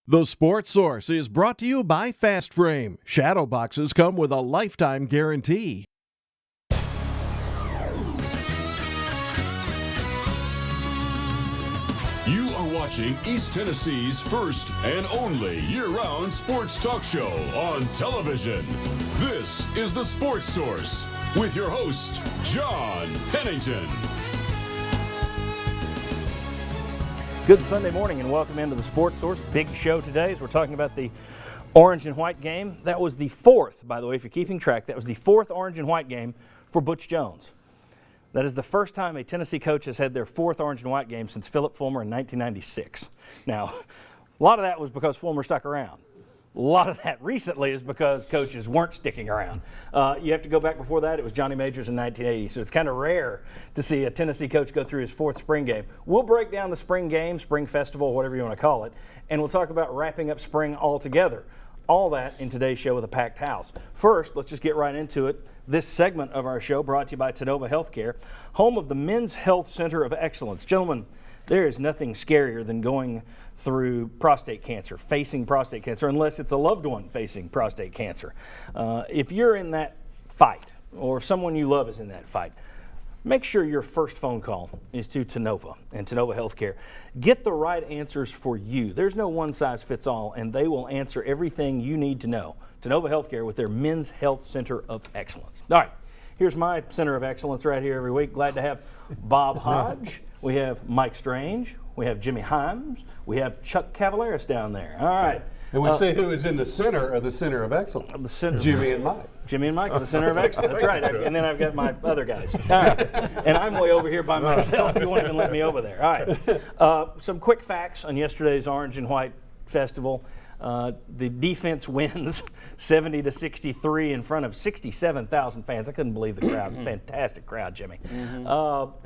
The Sports Source is brought to you by Fast Frame. Shadow boxes come with a lifetime guarantee. You are watching East Tennessee's first and only year-round sports talk show on television. This is The Sports Source with your host, John Pennington. Good Sunday morning and welcome into the Sports Source. Big show today as we're talking about the orange and white game. That was the fourth, by the way, if you're keeping track, that was the fourth orange and white game for Butch Jones. That is the first time a Tennessee coach has had their fourth orange and white game since Philip Fulmer in 1996. Now, a lot of that was because Fulmer stuck around. A lot of that recently is because coaches weren't sticking around. You have to go back before that. It was Johnny Majors in 1980, so it's kind of rare to see a Tennessee coach go through his fourth spring game. We'll break down the spring game, spring festival, whatever you want to call it, and we'll talk about wrapping up spring altogether. All that in today's show with a packed house. First, let's just get right into it. This segment of our show brought to you by Tennova Healthcare, home of the Men's Health Center of Excellence. Gentlemen, there is nothing scarier than going through prostate cancer, facing prostate cancer, unless it's a loved one facing prostate cancer. If you're in that fight, or if someone you love is in that fight, make sure your first phone call is to Tennova and Tennova Healthcare. Get the right answers for you. There's no one size fits all, and they will answer everything you need to know. Tennova Healthcare with their Men's Health Center of Excellence. All right, here's my Center of Excellence right here every week. Glad to have Bob Hodge. We have Mike Strange. We have Jimmy Himes. We have Chuck Cavaleris down there. All right. And we see who is in the center of the Center of Excellence. The center. Jimmy and Mike. Jimmy and Mike are the Center of Excellence. That's right. And then I've got my other guys. All right. And I'm way over here by myself. You won't even let me over there. All right. Some quick facts on yesterday's Orange and White Festival. The defense wins 70-63 in front of 67,000 fans. I couldn't believe the crowd. It's a fantastic crowd, Jimmy.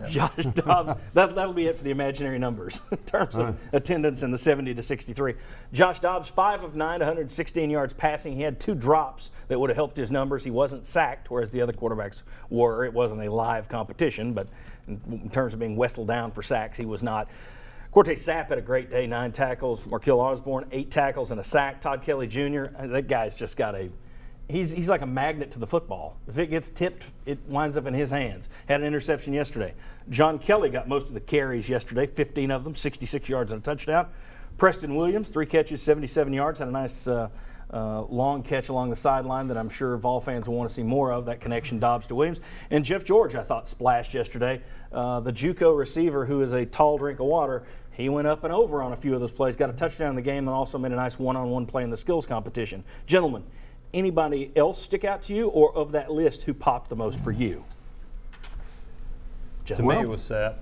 Josh Dobbs, that'll be it for the imaginary numbers in terms of attendance in the 70-63. Josh Dobbs, 5 of 9, 116 yards passing. He had 2 drops that would have helped his numbers. He wasn't sacked, whereas the other quarterbacks were. It wasn't a live competition, but in terms of being whistled down for sacks, he was not. Cortez Sapp had a great day, 9 tackles. Markell Osborne, 8 tackles and a sack. Todd Kelly Jr., that guy's just got he's like a magnet to the football. If it gets tipped, it winds up in his hands. Had an interception yesterday. John Kelly got most of the carries yesterday, 15 of them, 66 yards and a touchdown. Preston Williams, 3 catches, 77 yards, had a nice long catch along the sideline that I'm sure Vol fans will want to see more of, that connection Dobbs to Williams. And Jeff George, I thought, splashed yesterday. The JUCO receiver, who is a tall drink of water, he went up and over on a few of those plays, got a touchdown in the game, and also made a nice one-on-one play in the skills competition. Gentlemen, anybody else stick out to you, or of that list, who popped the most for you? To me, it was Sapp.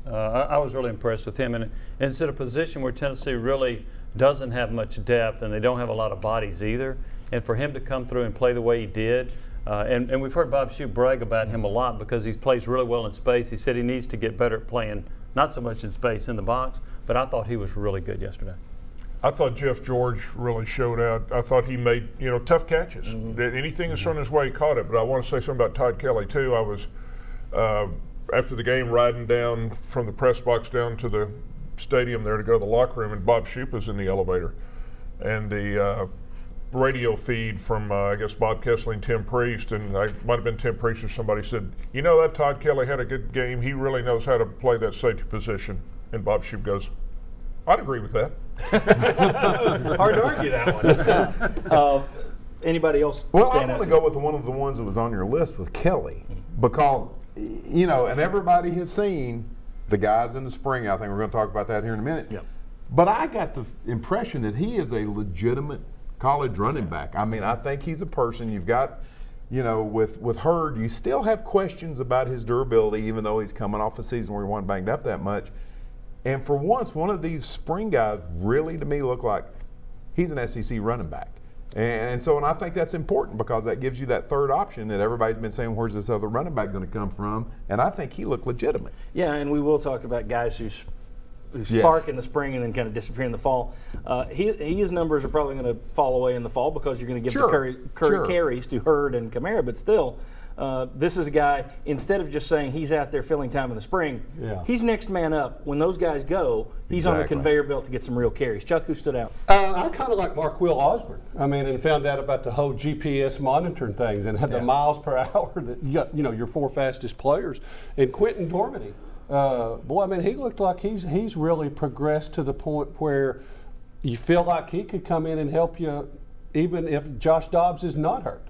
I was really impressed with him. And it's at a position where Tennessee really doesn't have much depth, and they don't have a lot of bodies either. And for him to come through and play the way he did, and we've heard Bob Shoop brag about him a lot because he plays really well in space. He said he needs to get better at playing, not so much in space in the box, but I thought he was really good yesterday. I thought Jeff George really showed out. I thought he made, tough catches. Anything that's thrown his way, he caught it. But I want to say something about Todd Kelly, too. I was, after the game, riding down from the press box down to the stadium there to go to the locker room, and Bob Shoop was in the elevator. And the radio feed from, I guess, Bob Kessley and Tim Priest, and I might have been Tim Priest or somebody said, that Todd Kelly had a good game. He really knows how to play that safety position. And Bob Shoop goes, I'd agree with that. Hard to argue that one. Anybody else? Well, I'm going to go with one of the ones that was on your list with Kelly, because, and everybody has seen the guys in the spring. I think we're going to talk about that here in a minute. Yep. But I got the impression that he is a legitimate college running back. I mean, I think he's a person. You've got, with Hurd, you still have questions about his durability, even though he's coming off a season where he wasn't banged up that much. And for once, one of these spring guys really, to me, looked like he's an SEC running back. And I think that's important because that gives you that third option that everybody's been saying, where's this other running back going to come from? And I think he looked legitimate. Yeah, and we will talk about guys who spark in the spring and then kind of disappear in the fall. His numbers are probably going to fall away in the fall because you're going to give the carries to Hurd and Kamara, but still, This is a guy, instead of just saying he's out there filling time in the spring, he's next man up. When those guys go, he's on the conveyor belt to get some real carries. Chuck, who stood out? I kind of like Marquil Osborne. I mean, and found out about the whole GPS monitoring things and the miles per hour that you got, your 4 fastest players. And Quentin Dormady, boy, I mean, he looked like he's really progressed to the point where you feel like he could come in and help you even if Josh Dobbs is not hurt.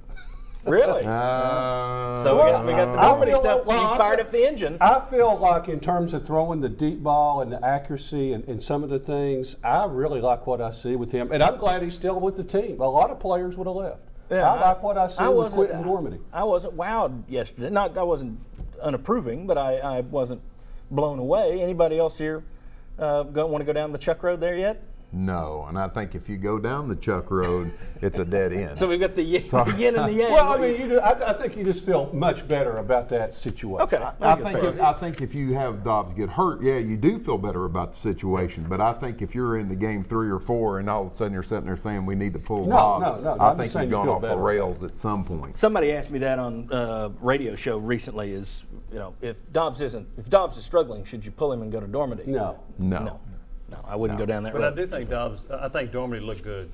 Really? So we got the Dormady stuff. You fired up the engine. I feel like in terms of throwing the deep ball and the accuracy and some of the things, I really like what I see with him. And I'm glad he's still with the team. A lot of players would have left. Yeah, I like what I see with Quentin Dormady. I wasn't wowed yesterday. I wasn't unapproving, but I wasn't blown away. Anybody else here want to go down the Chuck Road there yet? No, and I think if you go down the Chuck Road, it's a dead end. So we've got the yin and the yang. Well, I mean, I think you just feel much better about that situation. Okay. I think if you have Dobbs get hurt, you do feel better about the situation. But I think if you're into game 3 or 4 and all of a sudden you're sitting there saying we need to pull Dobbs, I think you've gone off the rails at some point. Somebody asked me that on a radio show recently is, if Dobbs is struggling, should you pull him and go to Dormady? No, I wouldn't go down that road. But I do think I think Dormady looked good.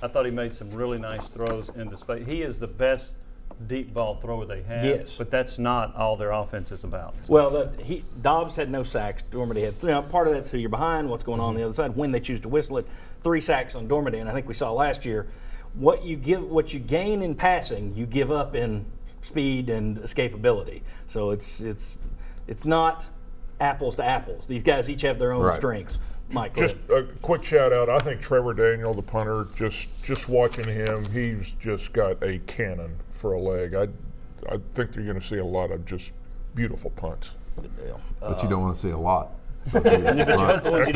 I thought he made some really nice throws into space. He is the best deep ball thrower they have. Yes. But that's not all their offense is about. Well, Dobbs had no sacks. Dormady had part of that's who you're behind, what's going on the other side, when they choose to whistle it. 3 sacks on Dormady, and I think we saw last year what you gain in passing, you give up in speed and escapability. So it's not apples to apples. These guys each have their own strengths. Mike, just a quick shout out. I think Trevor Daniel, the punter, just watching him, he's just got a cannon for a leg. I think you're going to see a lot of just beautiful punts. Good deal. But you don't want to see a lot. Occasional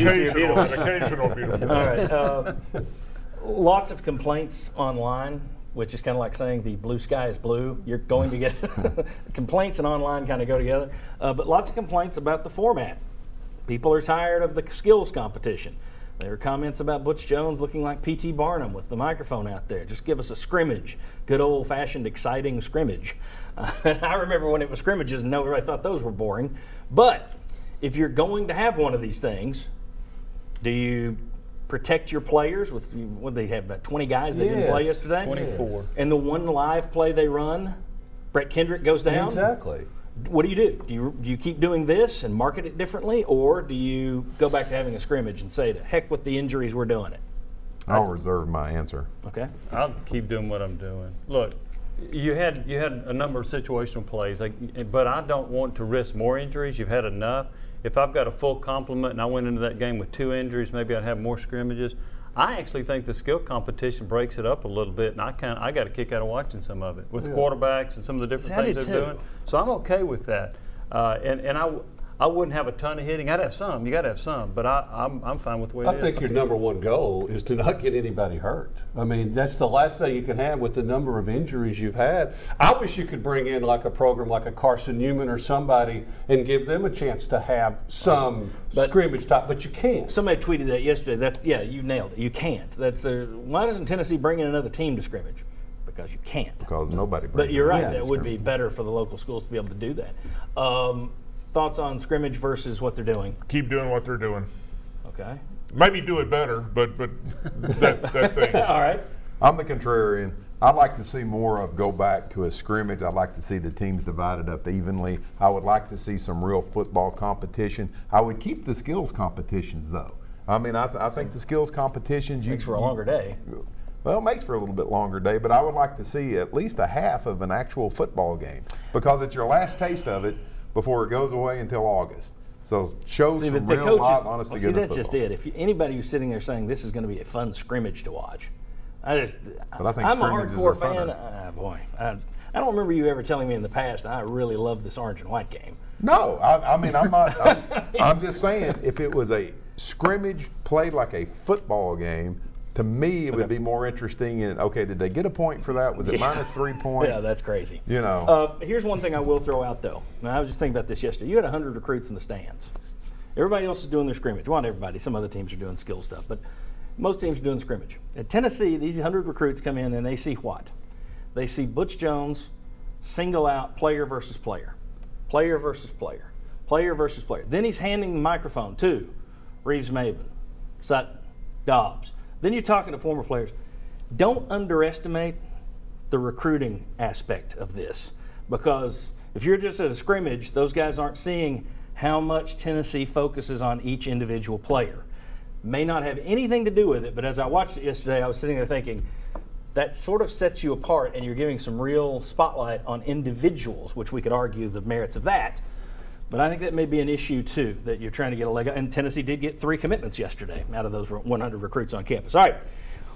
beautiful. All right. Lots of complaints online, which is kind of like saying the blue sky is blue. You're going to get complaints and online kind of go together. But lots of complaints about the format. People are tired of the skills competition. There are comments about Butch Jones looking like P.T. Barnum with the microphone out there. Just give us a scrimmage, good old-fashioned, exciting scrimmage. I remember when it was scrimmages and everybody thought those were boring. But if you're going to have one of these things, do you protect your players with, what they have, about 20 guys that didn't play yesterday? 24. And the one live play they run, Brett Kendrick goes down? Exactly. What do? Do you keep doing this and market it differently, or do you go back to having a scrimmage and say, to heck with the injuries, we're doing it? I'll reserve my answer. Okay. I'll keep doing what I'm doing. Look, you had a number of situational plays, but I don't want to risk more injuries. You've had enough. If I've got a full complement and I went into that game with 2 injuries, maybe I'd have more scrimmages. I actually think the skill competition breaks it up a little bit, and I got a kick out of watching some of it with the quarterbacks and some of the different things they're doing. So I'm okay with that, and I wouldn't have a ton of hitting. I'd have some. You got to have some, but I'm fine with the way it is. I think your number one goal is to not get anybody hurt. I mean, that's the last thing you can have with the number of injuries you've had. I wish you could bring in like a program like a Carson Newman or somebody and give them a chance to have some scrimmage type, but you can't. Somebody tweeted that yesterday. You nailed it. You can't. Why doesn't Tennessee bring in another team to scrimmage? Because you can't. Because nobody brings But you're right. in That would be better for the local schools to be able to do that. Thoughts on scrimmage versus what they're doing? Keep doing what they're doing. Okay. Maybe do it better, but that thing. All right. I'm the contrarian. I'd like to see more of go back to a scrimmage. I'd like to see the teams divided up evenly. I would like to see some real football competition. I would keep the skills competitions, though. I mean, I think the skills competitions Makes for a longer day. Well, it makes for a little bit longer day, but I would like to see at least a half of an actual football game because it's your last taste of it before it goes away until August. So show some real live, honest to goodness that's football. just it. If anybody who's sitting there saying this is going to be a fun scrimmage to watch, But I think I'm a scrimmages hardcore are fan. I don't remember you ever telling me in the past I really love this orange and white game. No, I mean I'm not. I'm just saying if it was a scrimmage played like a football game. To me, it would be more interesting in, okay, did they get a point for that? Was it minus 3 points? Yeah, that's crazy. You know. Here's one thing I will throw out, though. Now, I was just thinking about this yesterday. You had 100 recruits in the stands. Everybody else is doing their scrimmage. Well, not everybody. Some other teams are doing skill stuff, but most teams are doing scrimmage. At Tennessee, these 100 recruits come in and they see what? They see Butch Jones single out player versus player, player versus player, player versus player. Then he's handing the microphone to Reeves-Maybin, Sutton, Dobbs. Then you're talking to former players. Don't underestimate the recruiting aspect of this, because if you're just at a scrimmage, those guys aren't seeing how much Tennessee focuses on each individual player. May not have anything to do with it, but as I watched it yesterday, I was sitting there thinking, that sort of sets you apart, and you're giving some real spotlight on individuals, which we could argue the merits of that. But I think that may be an issue, too, that you're trying to get a leg up. And Tennessee did get 3 commitments yesterday out of those 100 recruits on campus. All right,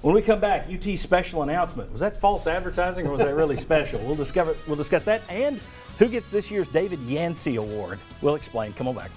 when we come back, UT special announcement. Was that false advertising or was that really special? We'll discuss that and who gets this year's David Yancey Award. We'll explain. Come on back.